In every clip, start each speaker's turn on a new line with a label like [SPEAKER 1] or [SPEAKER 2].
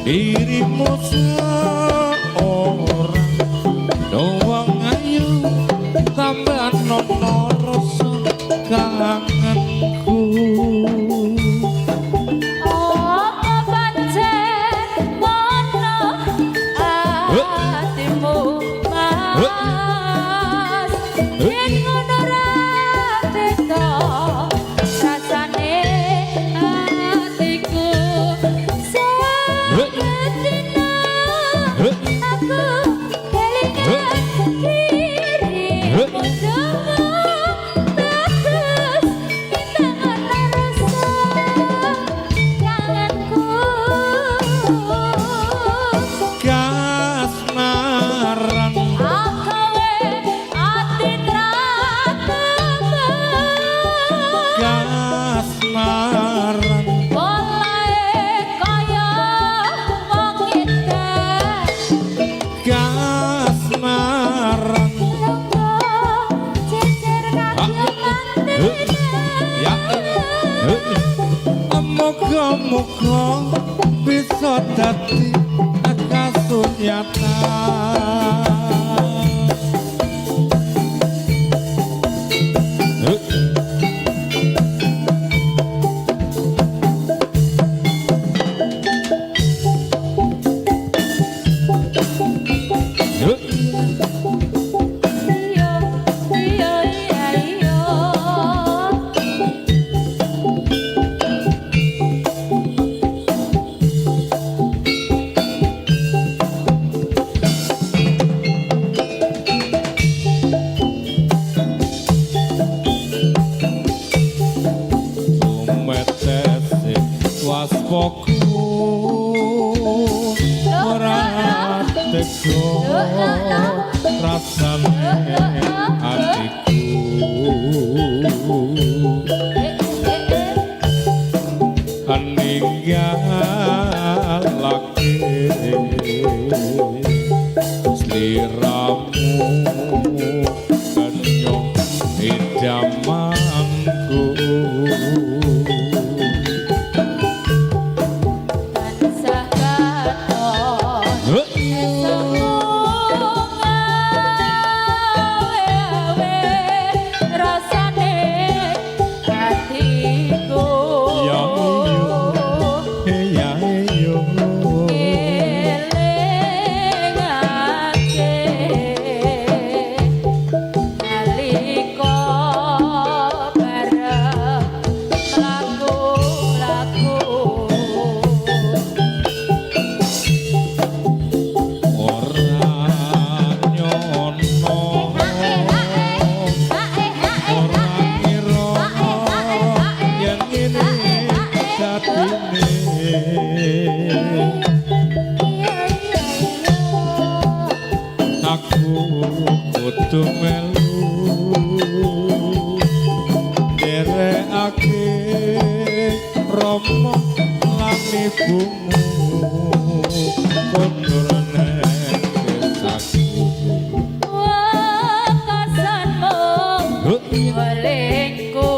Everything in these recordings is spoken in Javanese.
[SPEAKER 1] dirimu seorang doang ayu tambah nono rasa kangenku. kasmaran
[SPEAKER 2] Polahe kaya wong edan
[SPEAKER 1] kasmaran
[SPEAKER 2] Lenggo jejer kaki mantene
[SPEAKER 1] ya moga-moga bisa dadi kasunyatan waspoku ora teko rasane atiku ninggalake sliramu kenyong idamanku aku kudu melu derekake Rama lan ibumu kondur neng desaku
[SPEAKER 2] wakasanmu walengku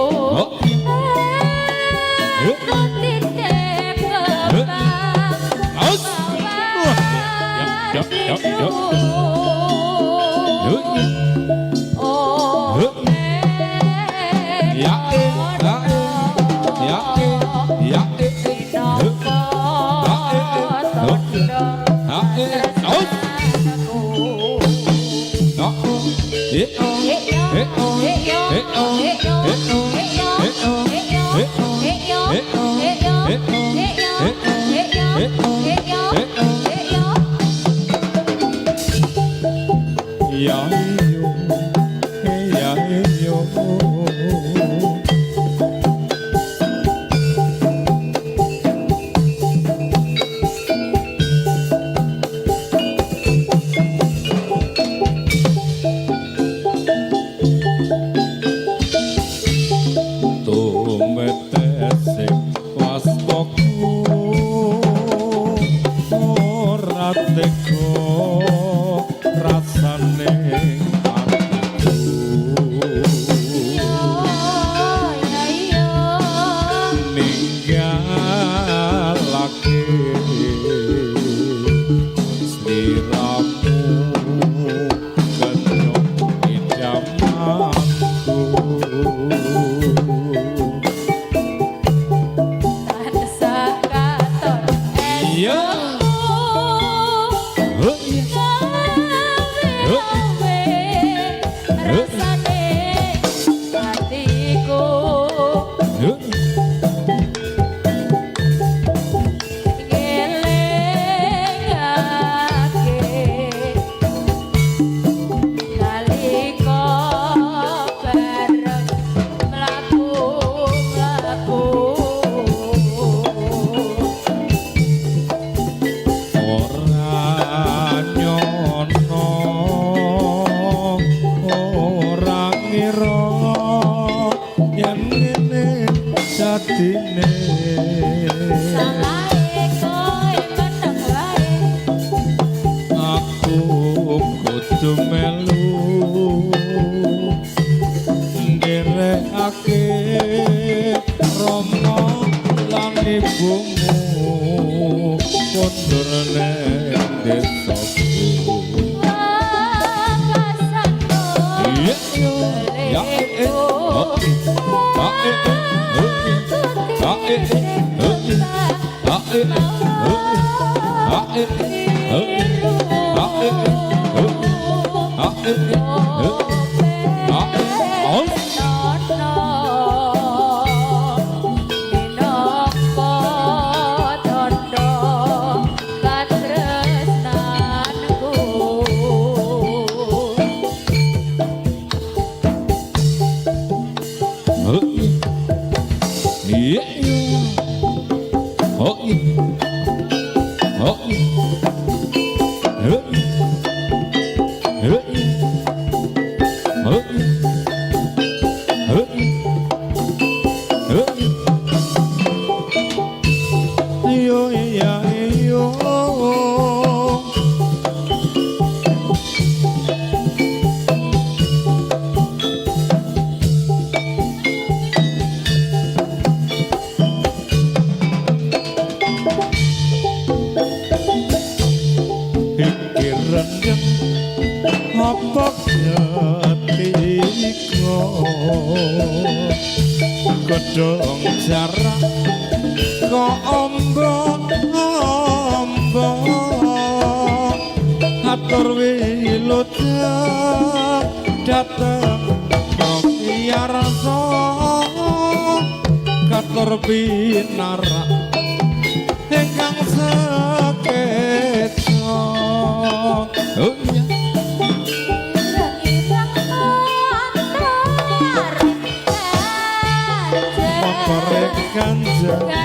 [SPEAKER 1] atine
[SPEAKER 2] salahe koe meneng wae
[SPEAKER 1] aku kudu melu nderekake Rama lan ibumu kondur nang desaku
[SPEAKER 2] wakasanmu
[SPEAKER 1] iya ya oh iya oh yo ya yo pikiran yang apa ketika godhong jarak kok ombong-ombong atur wilujeng dateng priyarsa katur pinarak ingkang sakeca oh iya Motorek kanjeng ya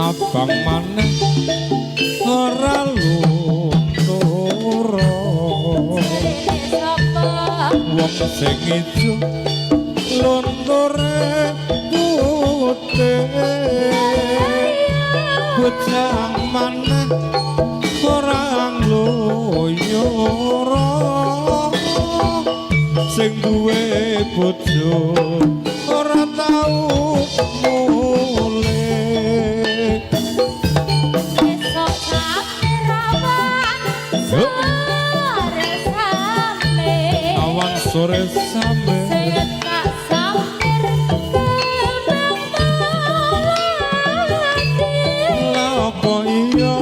[SPEAKER 1] abang maneh ora luntur wong sing ijo lunture putih bocah maneh ora ngloyora sing duwe bojo ora tau mulih awan sore sampe lapo iya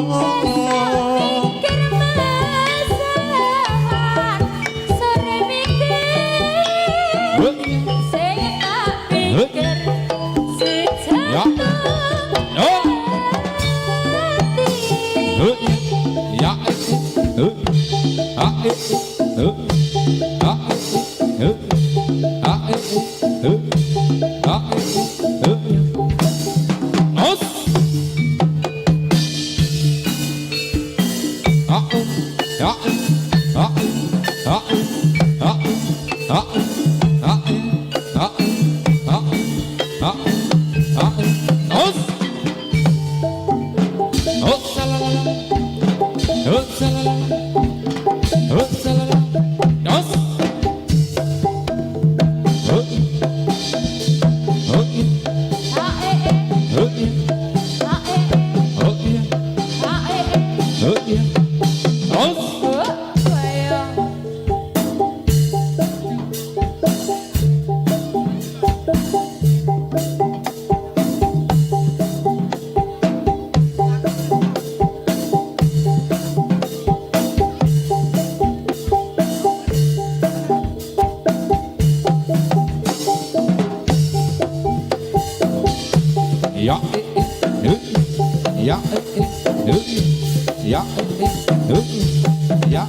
[SPEAKER 1] ya oh ya Ya, ya,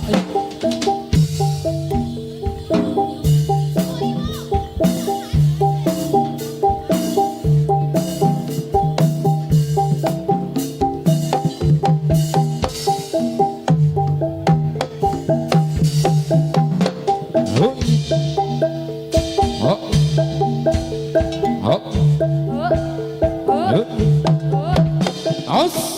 [SPEAKER 1] aus.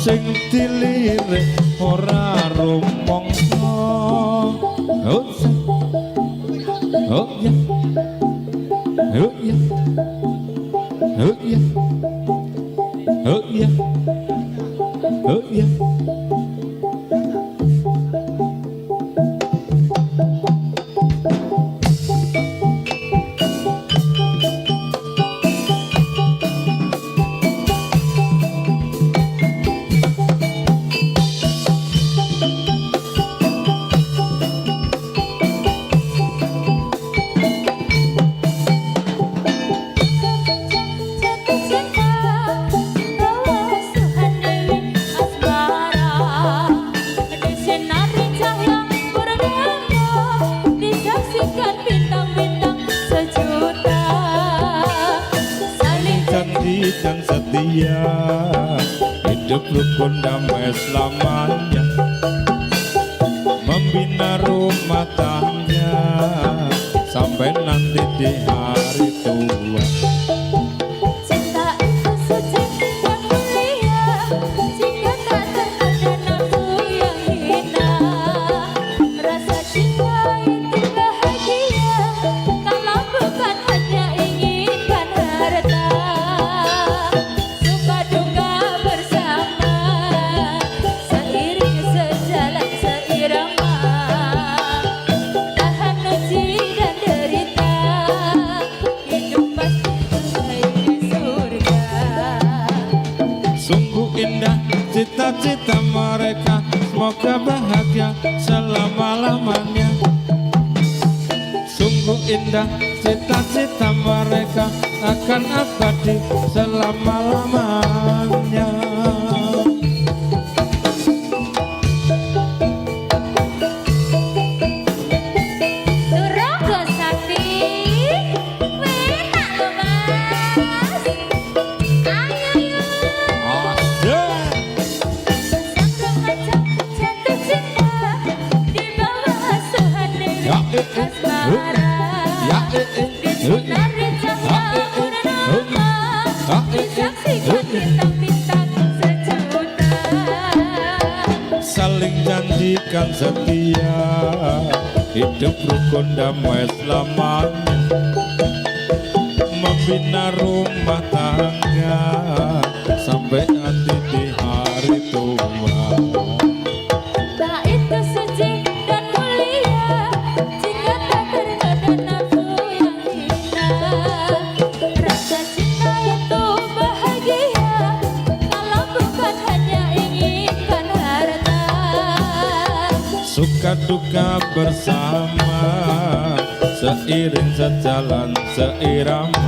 [SPEAKER 1] Sing dilirik ora rumangsa. Oh ya. Oh ya. Oh ya. Oh ya. Oh ya. Dan setia hidup rukun damai selamanya, membina rumah tangga sampai nanti di hari tua.
[SPEAKER 2] Cinta itu suci dan mulia, jika tak tergoda nafsu yang hina. Rasa cinta itu bahagia, kalau bukan hanya inginkan harta.
[SPEAKER 1] Sungguh indah cita-cita mereka, semoga bahagia selama-lamanya. Sungguh indah cita-cita mereka, akan abadi selama-lamanya. Saling janjikan setia, hidup rukun damai selamanya, membina rumah tangga sampai nanti di hari tua.
[SPEAKER 2] Itu suci dan mulia, jika tak tergoda nafsu yang hina. Rasa cinta itu bahagia, kalau bukan hanya inginkan harta.
[SPEAKER 1] Suka duka bersama, seiring sejalan seirama,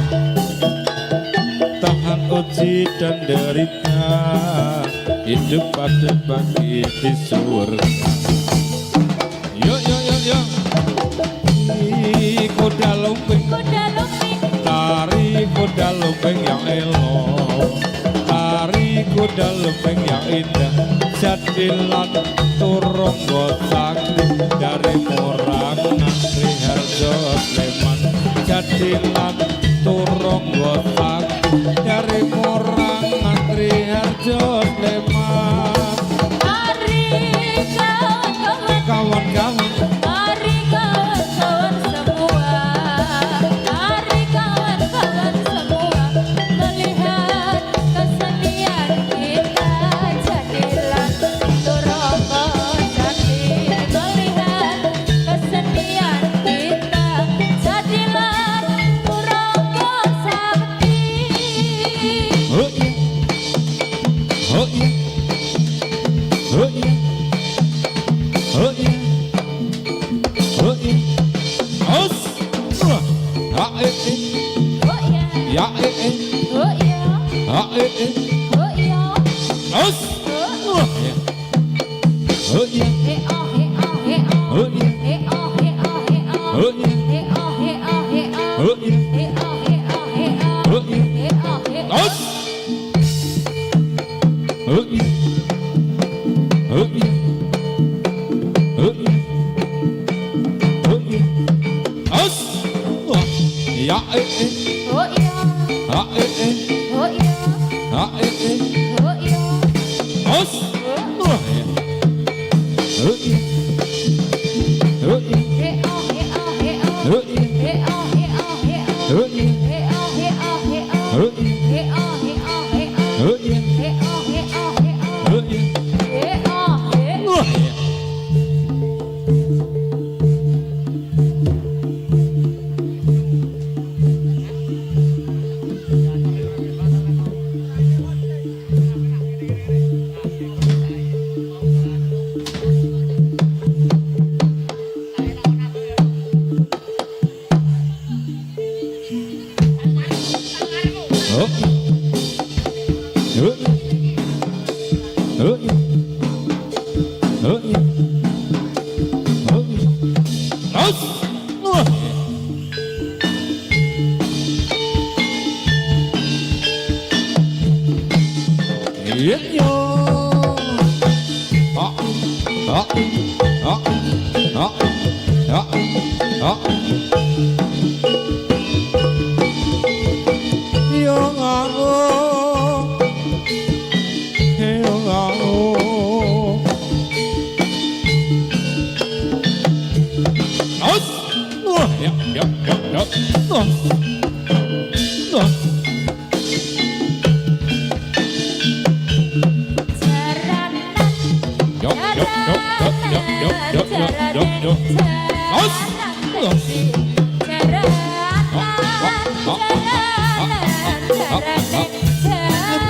[SPEAKER 1] tahan uji dan derita, hidup pada bagi di surga. Yo yo yo yo, kuda lumping, tari kuda lumping yang elok, tari kuda lumping yang indah, jadilan turung sakti dari Murang Ngasri Harjo Sleman, jadilan turung sakti dari Murang Ngasri Harjo Sleman.
[SPEAKER 2] Mari kawan-kawan,
[SPEAKER 1] Kawan-kawan,
[SPEAKER 2] mari kawan-kawan semua.
[SPEAKER 1] ya
[SPEAKER 2] oh iya, oh iya,
[SPEAKER 1] os oh ya
[SPEAKER 2] he oh he oh he oh,
[SPEAKER 1] oh ya
[SPEAKER 2] he oh he oh he oh,
[SPEAKER 1] oh ya
[SPEAKER 2] he oh he oh he oh,
[SPEAKER 1] oh ya
[SPEAKER 2] he oh he oh he oh,
[SPEAKER 1] oh ya
[SPEAKER 2] he oh he oh.
[SPEAKER 1] os oh ya oh ya oh ya oh ya os ya
[SPEAKER 2] Oh iya,
[SPEAKER 1] ha
[SPEAKER 2] oh iya,
[SPEAKER 1] ha
[SPEAKER 2] oh iya,
[SPEAKER 1] os oh ya oh ya oh ya
[SPEAKER 2] he oh he oh he oh,
[SPEAKER 1] oh ya
[SPEAKER 2] he oh he oh he oh,
[SPEAKER 1] oh ya
[SPEAKER 2] he oh he oh he oh,
[SPEAKER 1] oh ya
[SPEAKER 2] he oh he oh he oh,
[SPEAKER 1] oh ya
[SPEAKER 2] he oh he oh he oh,
[SPEAKER 1] oh ya
[SPEAKER 2] he oh he.
[SPEAKER 1] oh ya oh oh oh ya oh ya os oh ya yo ha ha ha ha ha ha yo ngao yo ngao os oh ya ya ya ya os os yo yo yo yo yo yo yo yo os os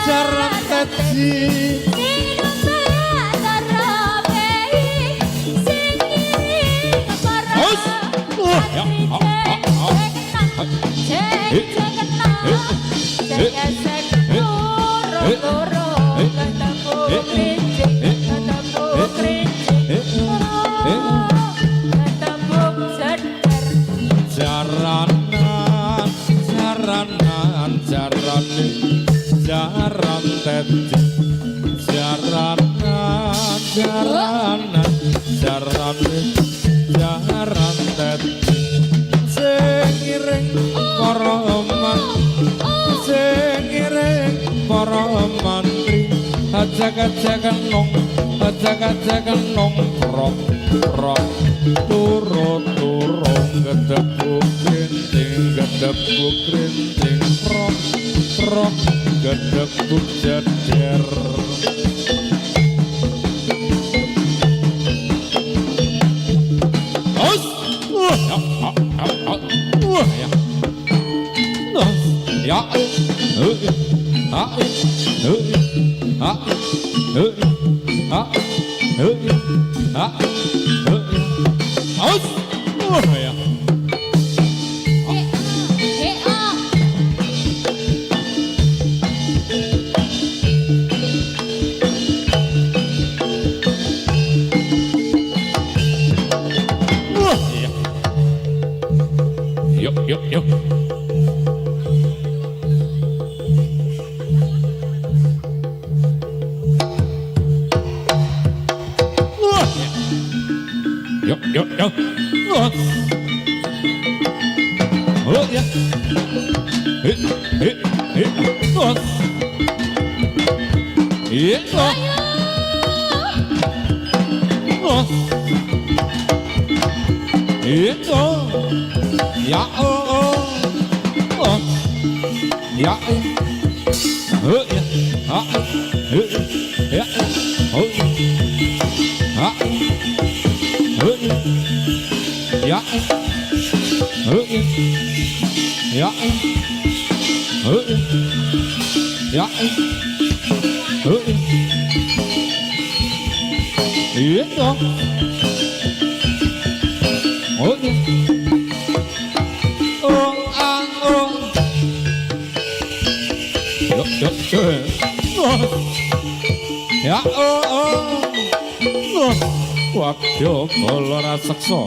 [SPEAKER 1] jaran tadi os oh ya ha ha jaranan jaranan jarane jaran tadi jaranan jaranan jarane jaran tadi sing iring para sing iring para mantri ajak-ajakan nong rok rok turu gedebuk krinting rok rok gedebuk jeder os ya ya os ya yuk yuk yuk yuk yuk yuk oh ya oh iya oh itu ya oh ya ya ya oh ya ya ya itu oh Ya wadya kala raseksa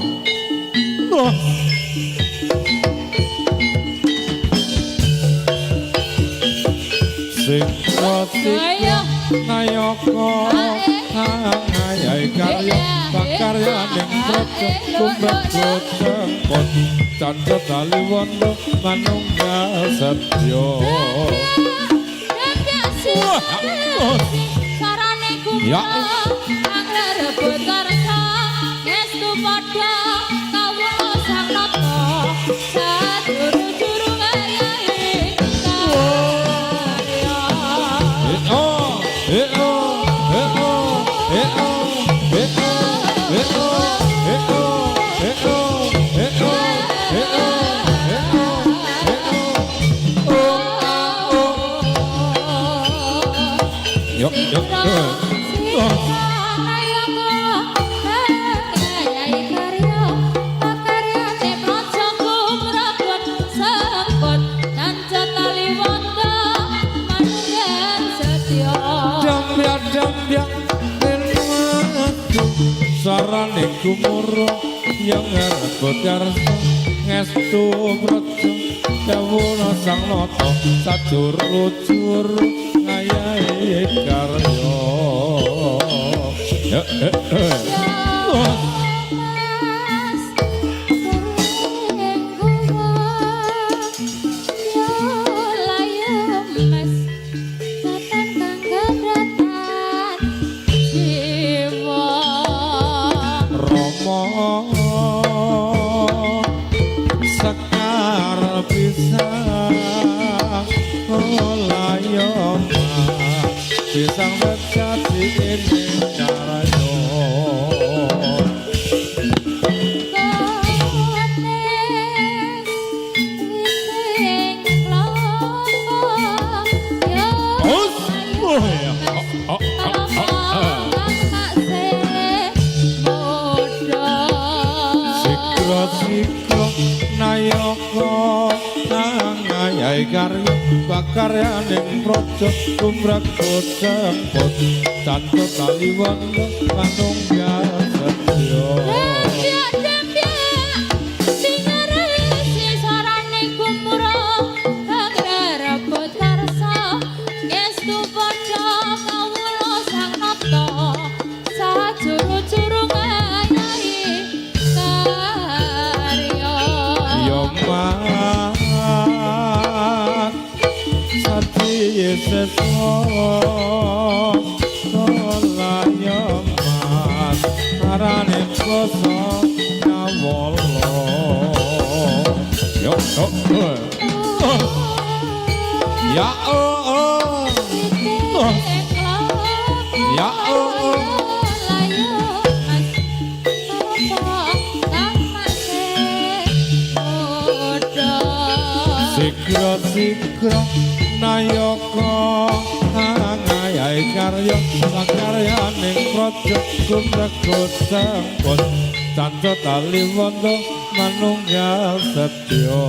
[SPEAKER 1] sing
[SPEAKER 2] Ayo.
[SPEAKER 1] nayaka ngayai karya pakaryaning praja kumrajut sengkot candra taliwondo manunggal setya
[SPEAKER 2] Sarane
[SPEAKER 1] Ya.
[SPEAKER 2] angler rebut karsa estu padha kawula sang nata saduru-juru ngayahi karya
[SPEAKER 1] Sarane kumuro yang rebut karsa ngestu praja kawula sang nata sajuru-juru ngayahi karya Sekar pisang olayoma pisang becati ini carayo sikro nayaka ngayai karya pakaryaning praja kumragut sengkot candra taliwondo manunggal setya Yeseso olanyaman arane koso nyawolo yo ya ya sikra nayaka ngayai karya pakaryaning praja kumragut sengkot candra taliwondo manunggal setya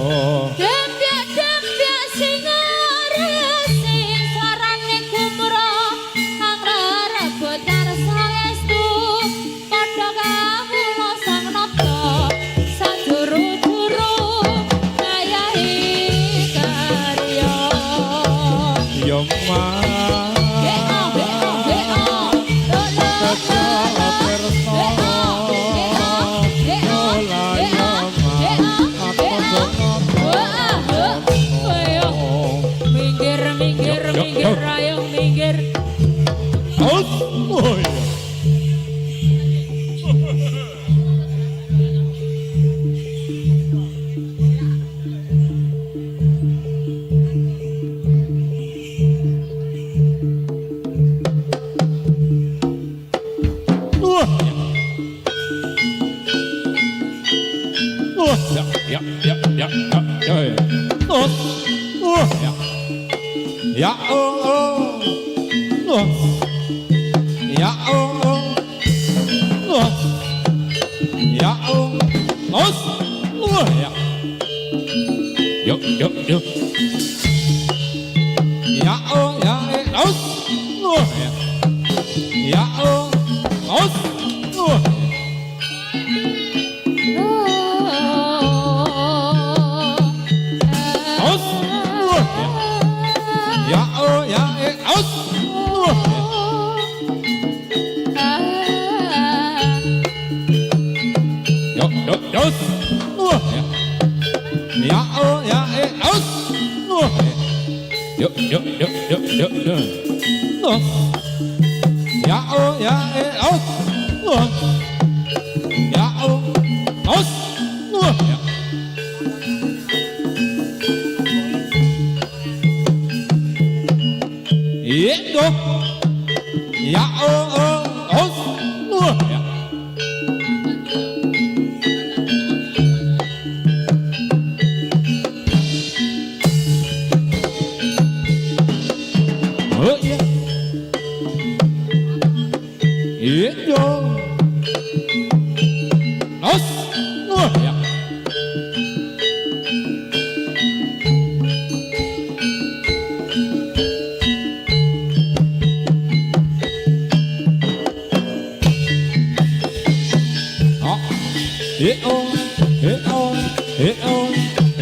[SPEAKER 2] Minggir ayo minggir.
[SPEAKER 1] Ya ya ya ya yo yo yo ya aus. Ya, aus. Aus. Ya, ya, aus. Yo, aus. Ya, ya, aus. Yo, aus. Ya, ya, aus. Ya, aus. Itu ya aus ya. Oh ya. Itu aus ya. It on, it on, it on,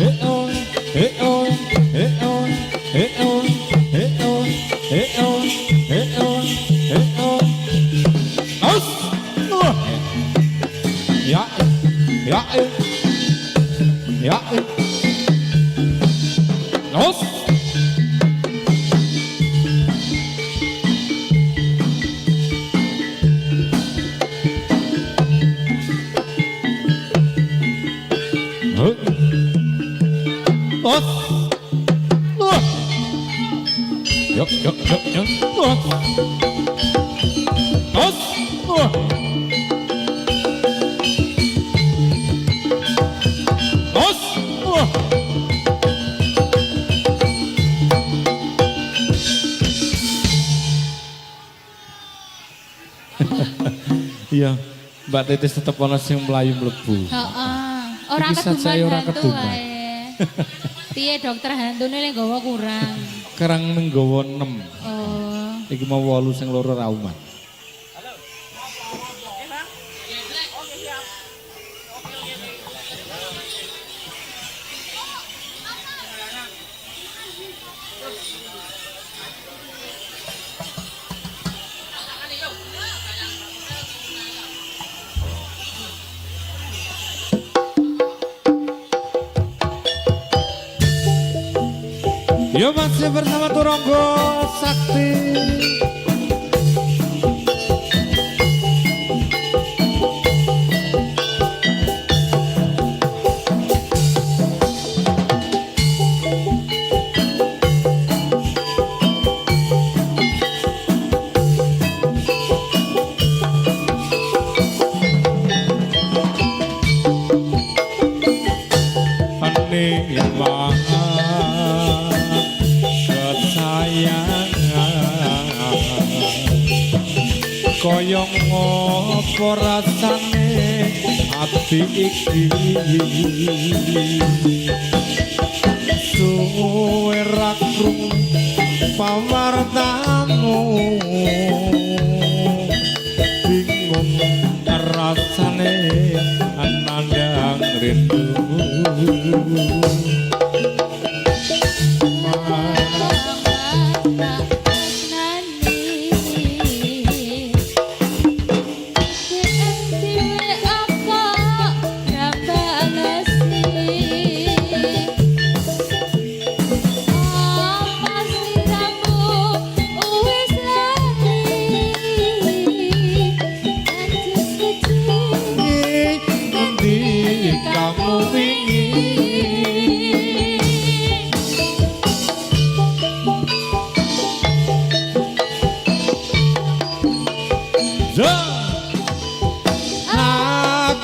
[SPEAKER 1] it on, it on, it on, it on, it on, it on, it on, it on. Aus! Ja, ja, ja. Aus! Aus! Ja, ja, ja, ja. Aus! Aus! Iya, Mbak Titis tetep ana sing mlayu mlebu.
[SPEAKER 2] Heeh. Ora
[SPEAKER 1] Iki sajae ora
[SPEAKER 2] hantu
[SPEAKER 1] keduman.
[SPEAKER 2] wae. Piye dokter hantune ning gawa kurang.
[SPEAKER 1] Kerang nenggawa 6.
[SPEAKER 2] Oh.
[SPEAKER 1] Iki mau 8 sing loro rauman. Yo masih bersama Turonggo Sakti. Koyong apa rasane ati iki suwe ra krungu pawartamu bingung rasane anandang rindu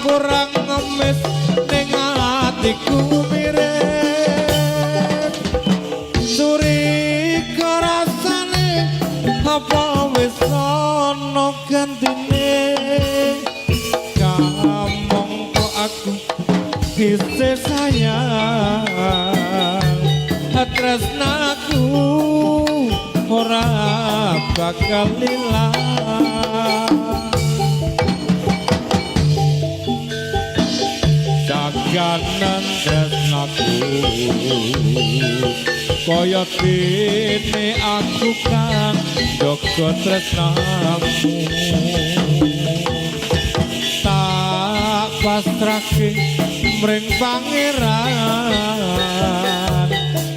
[SPEAKER 1] kurang ngemis ning atiku mirip suri rasane apa wis ana gantine kamong kok aku isih sayang tresnaku ora bakal ilang. Jaganan tresnaku kaya dene aku kan jaga tresnamu. Tak pasrahke mring pangeran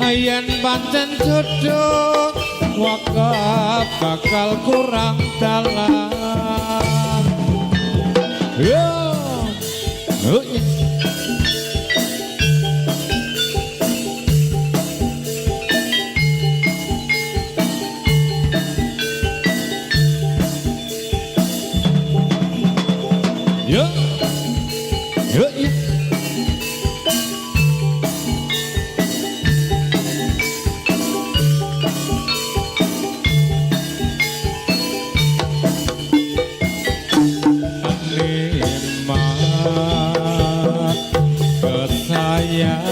[SPEAKER 1] yen pancen jodoh wakaf bakal kurang dalan. Yo oh, yeah. Yo, yo, yo. Nikmat kesayangan,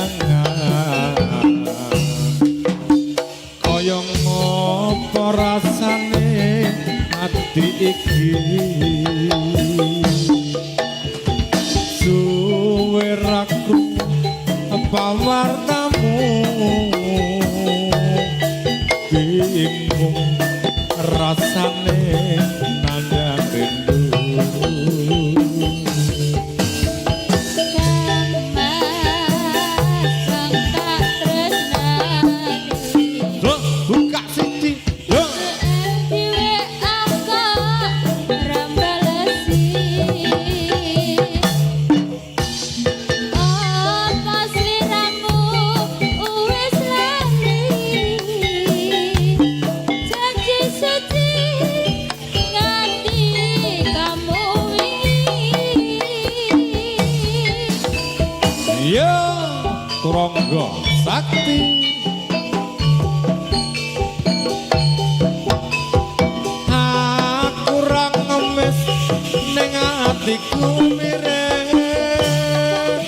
[SPEAKER 1] koyo ngopo rasane ati iki. Suweraku pawartamu bingung rasane nandang rindu. Buka siji Turangga Sakti. Aku ra ngemis ning atiku mirip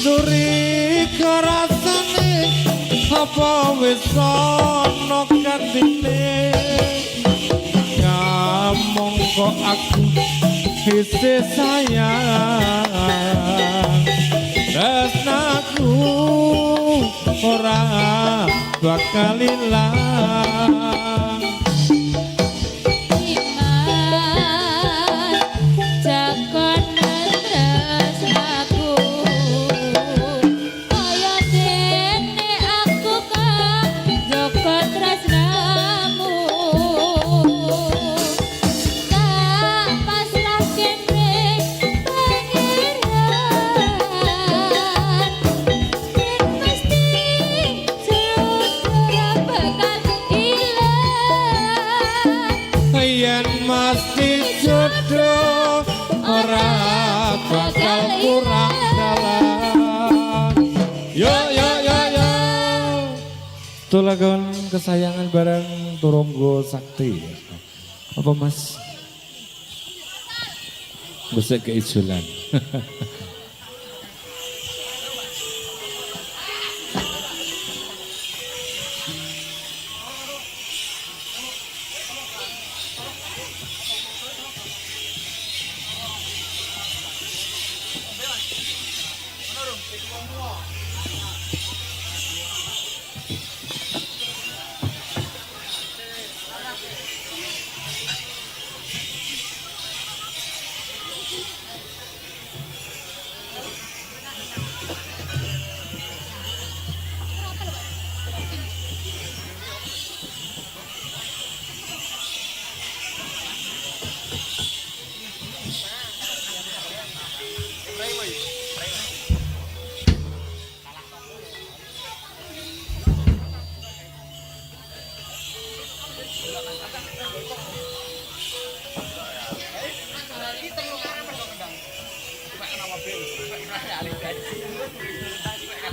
[SPEAKER 1] curiga rasane apa wis ana gantine. Ngomong kok aku isih sayang tresnaku ora bakal ilang.
[SPEAKER 2] Iman jagoan tresnaku kaya dene aku kan jaga tresnamu. Tak pasrahke mring yen mesti jodoh ora bakal kurang dalan.
[SPEAKER 1] Yo yo yo yo. Tulagon kesayangan bareng Turangga Sakti. Apa Mas? Bisa keijulan.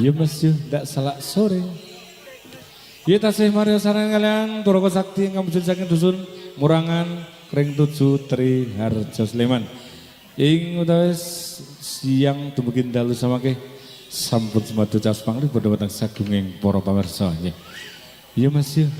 [SPEAKER 1] Ya mas yo, ndak salah sore. Ya tasih Mario sarang kalian Turangga Sakti yang kamu saking dusun Murangan Kring 7 Tri Harjo Sleman. Ing utawis siang dumugi dalu samake sampun semadu cas pangri padha weteng sagunging para pamirsa. Ya mas yo.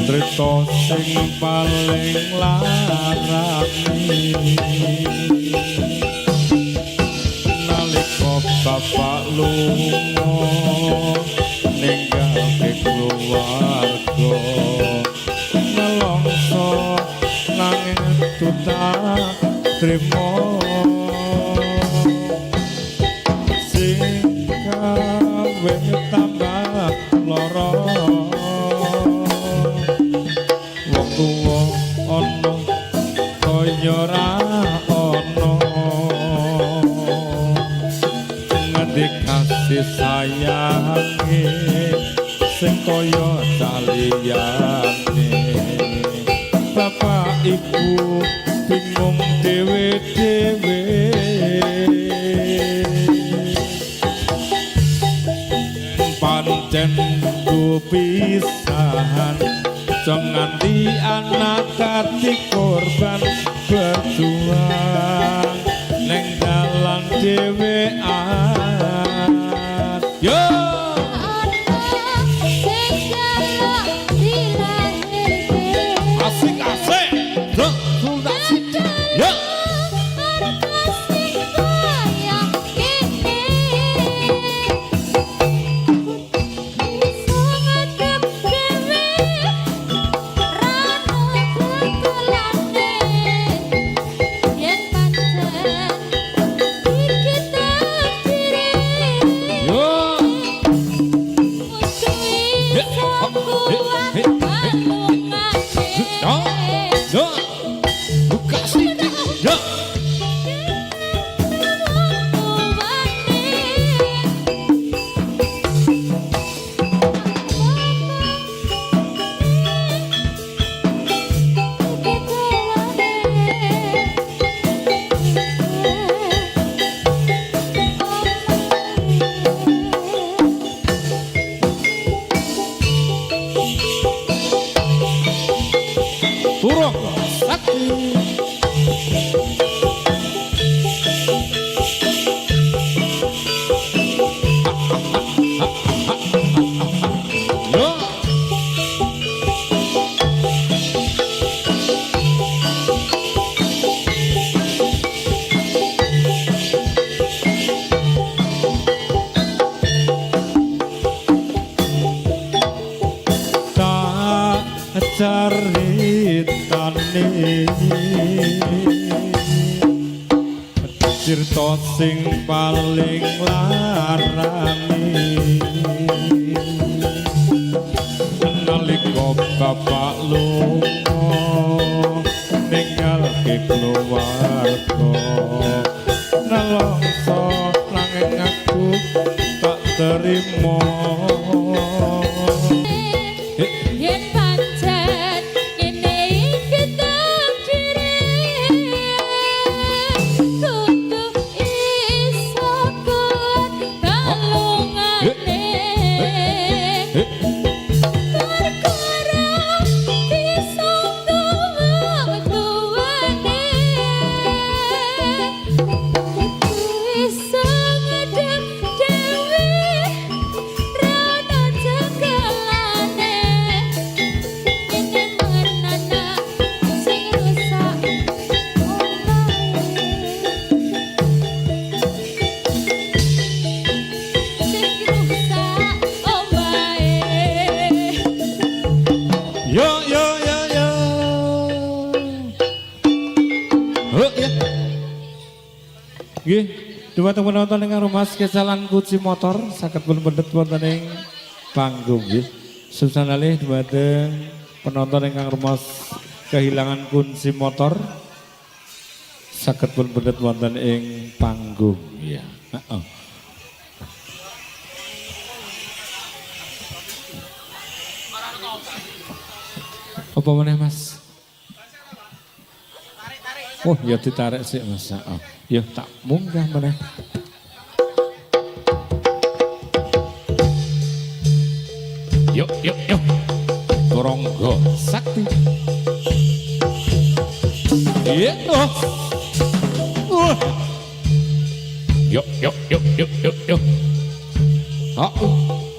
[SPEAKER 1] Trito sing paling larami nalika bapak lunga ninggalke keluarga nelongso nanging tutah trimo sing gawe tambah lara wong tuwa ana kaya ora ana ngendi kasih sayange sing kaya saliyane bapak ibu bingung dhewe-dhewe pancen pisahan nganti anak kati korban berjuang neng dalan dhewean yo asik asik yo turun sakti yo tak caritane cirta sing paling larami nalika bapak lunga ninggalke keluarga nelongso nanging aku tak terima nggih, dhumateng penonton ingkang rumas kesalan kunci motor saged pendet wonten ing panggung nggih. Susanalih dhumateng penonton ingkang rumas kehilangan kunci motor saged pendet wonten ing panggung ya. Heeh. Apa meneh Mas? Oh, ya ditarik sih Mas. Oh, ya tak munggah meneh. Yuk, yuk, yuk. Toronggo sakti. Iya, oh. Yuk, yuk, yuk, yuk, yuk, yuk. Oh.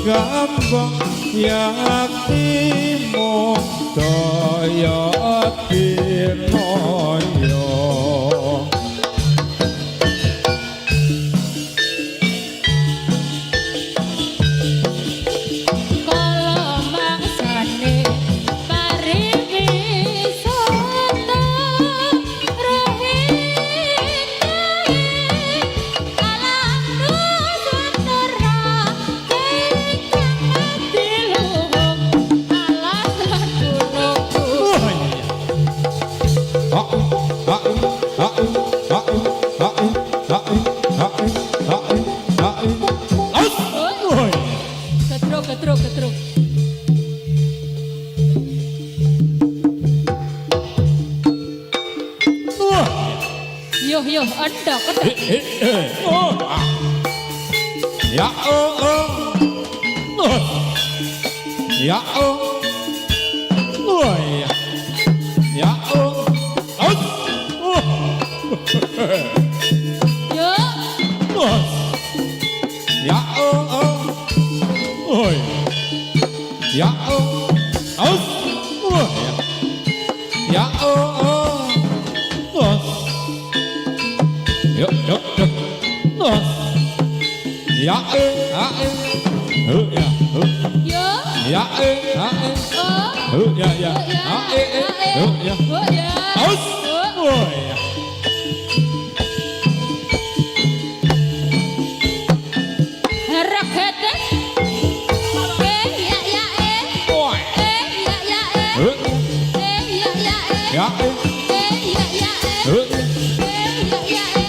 [SPEAKER 1] Gampang yaktimu kaya tinoyo
[SPEAKER 2] Ketruk. Yo, endok.
[SPEAKER 1] Ya ya ya
[SPEAKER 2] Yo.
[SPEAKER 1] Ya ya ya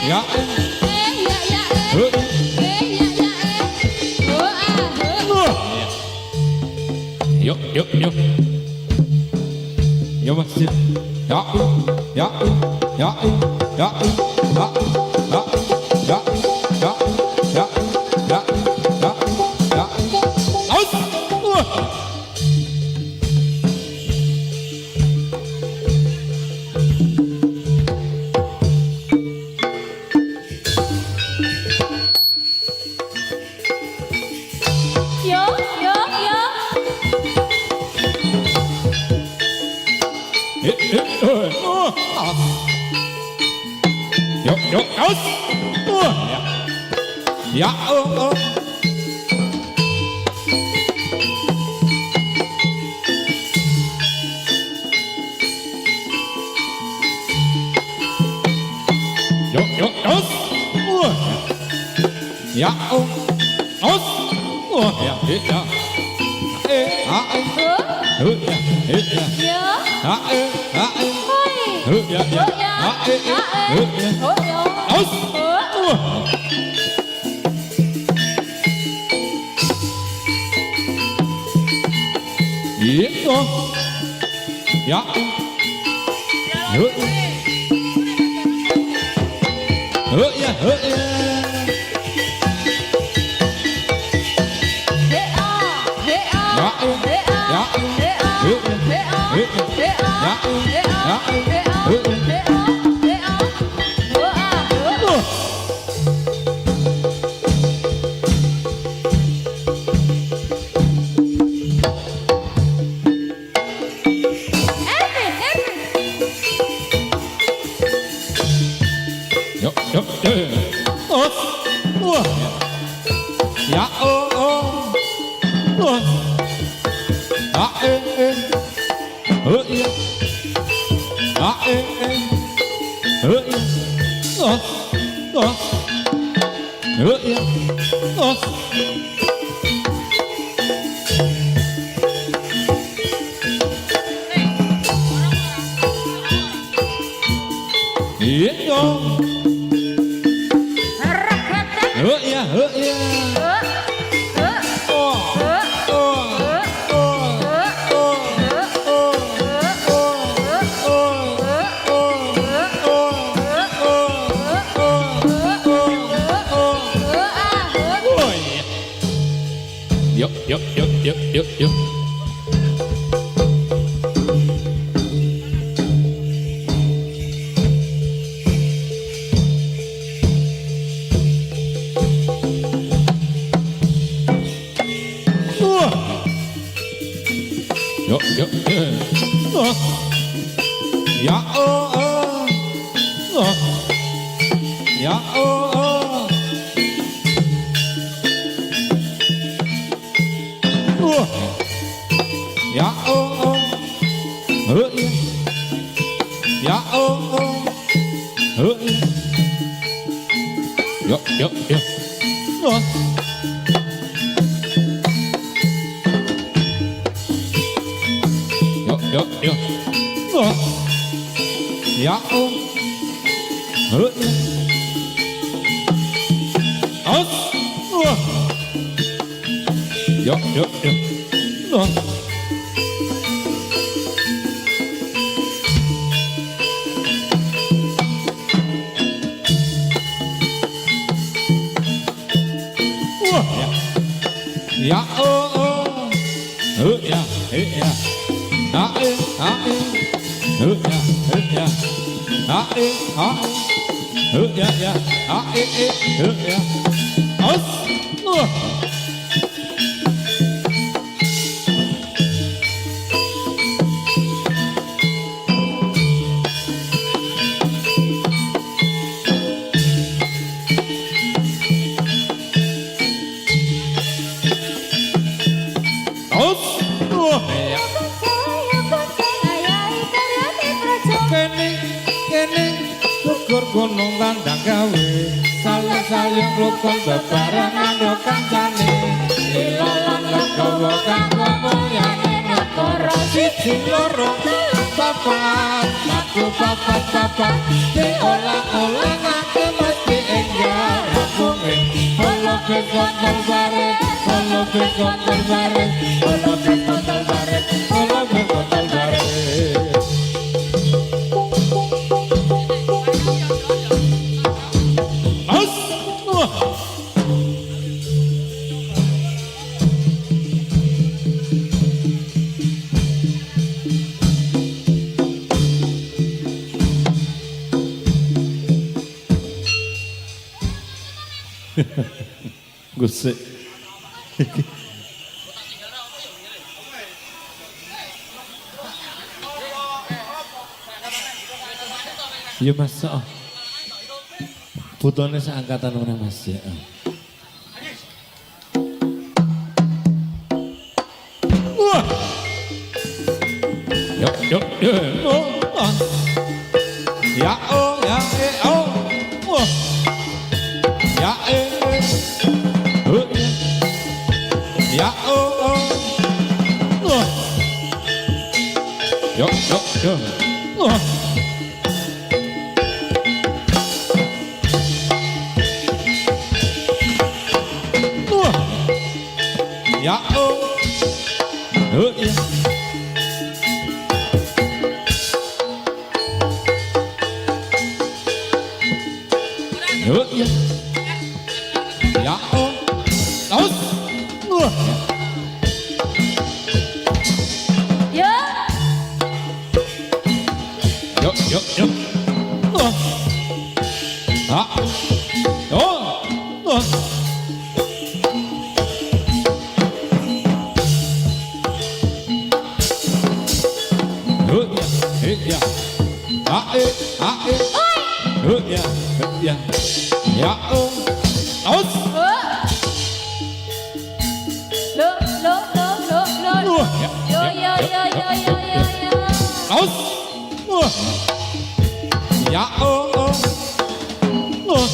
[SPEAKER 1] ya Yo masih ya. Oh, oh. Ya. Oh. Iya dong. Ya, ya. Yuk. Yuk. Ya oh. Ya oh. Ya oh. Ya oh. Yuk. Yuk. Ya oh. Yuk. Ya oh. Ya. Ya. Kene syukur gunung tandang gawe sayang rukun bebarengan yo kancane ilalang legowo kanggo mulyane negara siji loro papat papat diolah-olahake mesti enggak rapunge olo kekontol bare Gusik. Ya Mas, butone seangkatan mana Mas ya. Wah. Yuk. Ya oh. Wah. Ya Ya oh. Yuk. Ya oh. Ya. Ya oh. Aus. Yuk. Ya oh. Aus. Aus. Ya oh. oh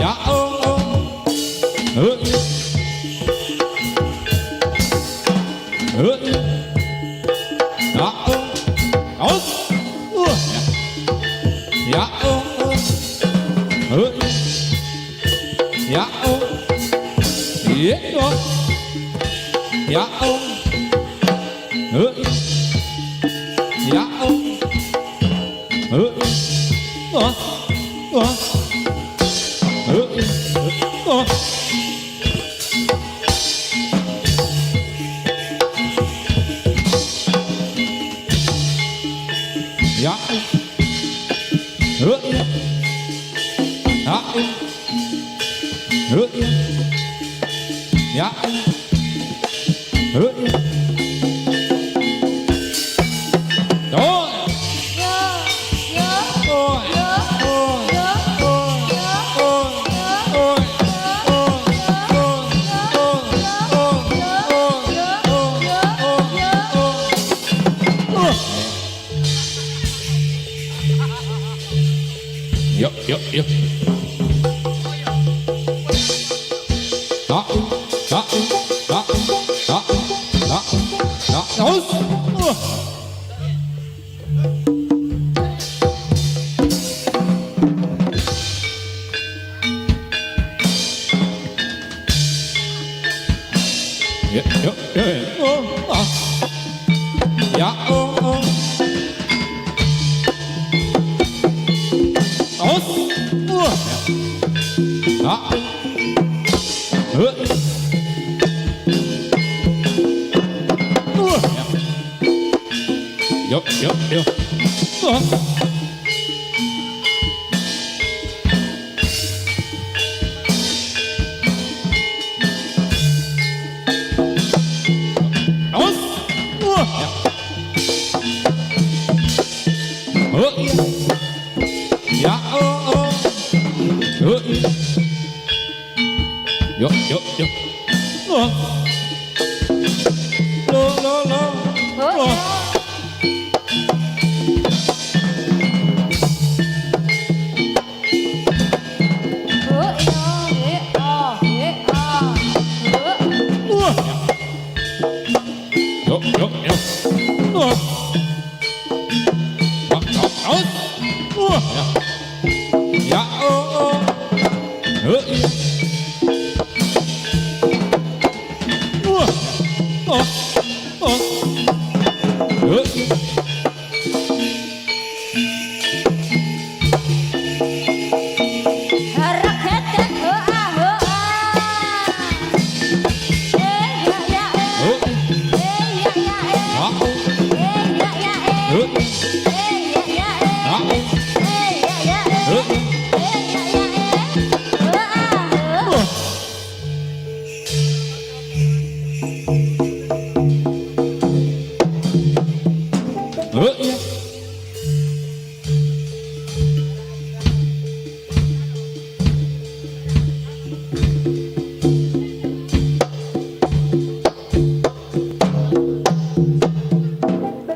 [SPEAKER 1] ya oh oh ya oh oh ya oh ya oh ya oh ya oh ya oh ya ya Yuk. Ya oh Yuk. Ya oh Yuk.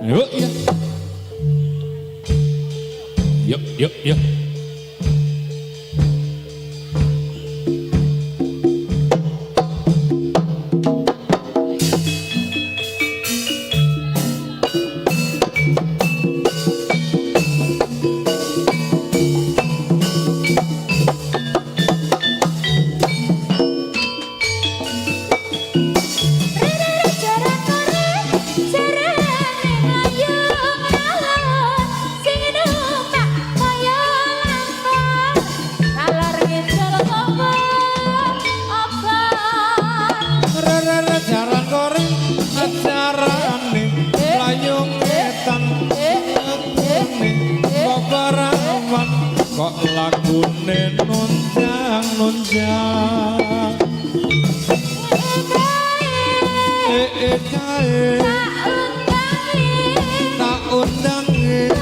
[SPEAKER 1] Lo. Yuk. Ya oh Yuk. Kok lagune nunjang kae tak undangi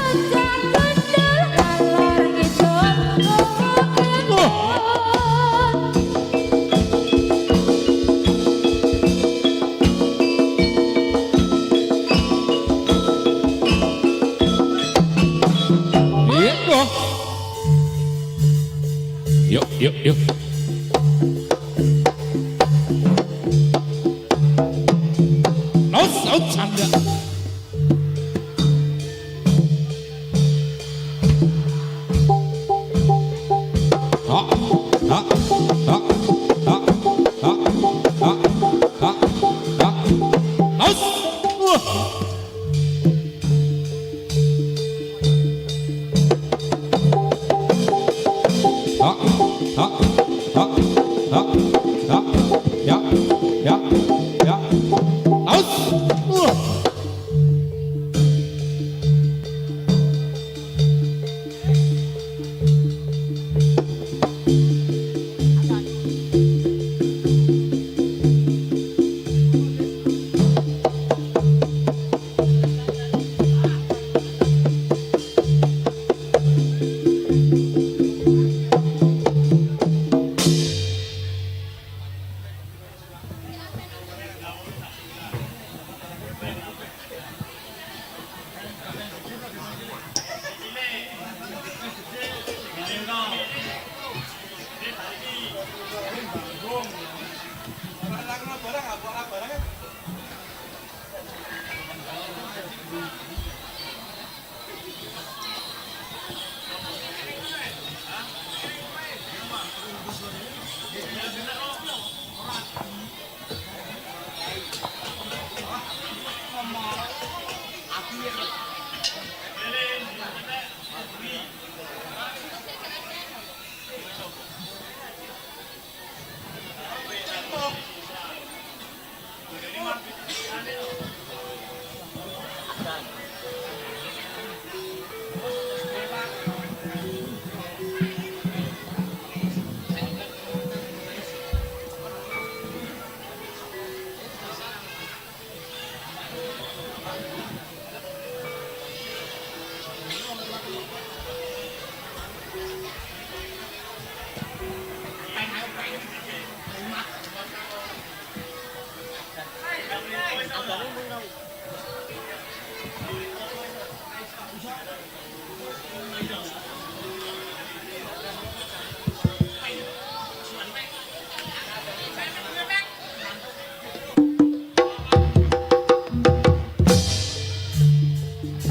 [SPEAKER 1] Iya yuk. Aus canda.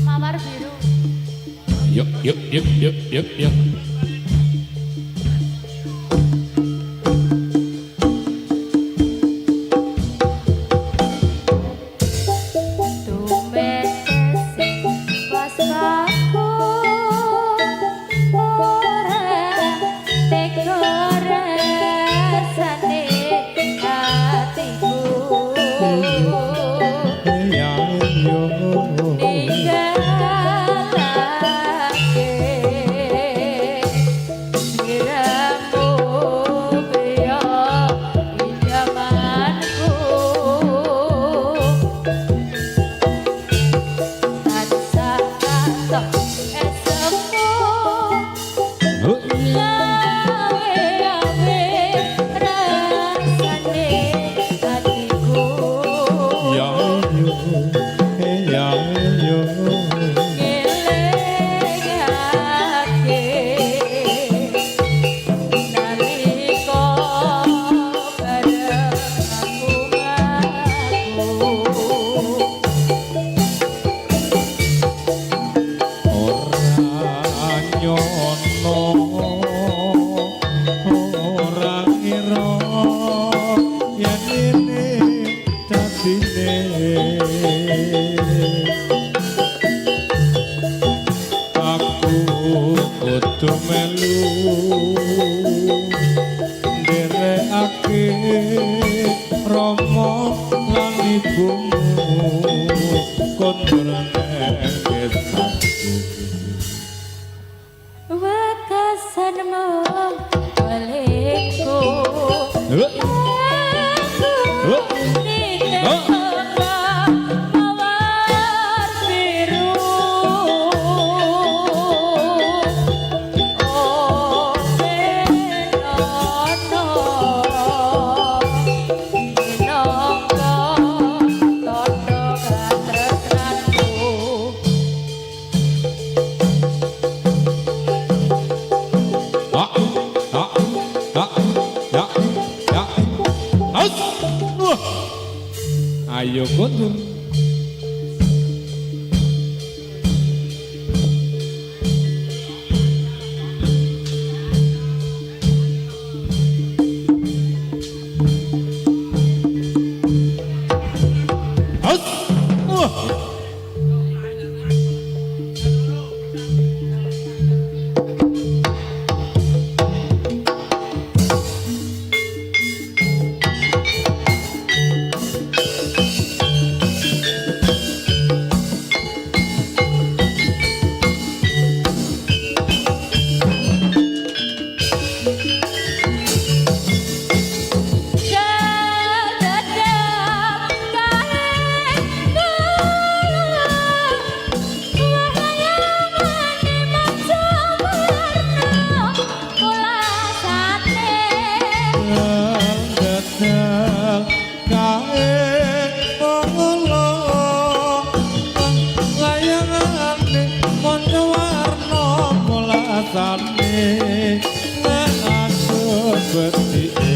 [SPEAKER 2] Mawar biru.
[SPEAKER 1] Yuk.
[SPEAKER 2] Tumben sing was aku ora tega rasane hatiku ninggalake siramu beya idamanku tansah katok esemu gawe-gawe rasane hatiku ngelingake nalika bareng aku
[SPEAKER 1] Ora nyono ora ngira yen ini dadine aku kudu melu nderekake Rama lan ibumu kondurane kesaku
[SPEAKER 2] wekasanmu balikku mawar biru
[SPEAKER 1] mundur. Hus. Wah. Sane nek aku beti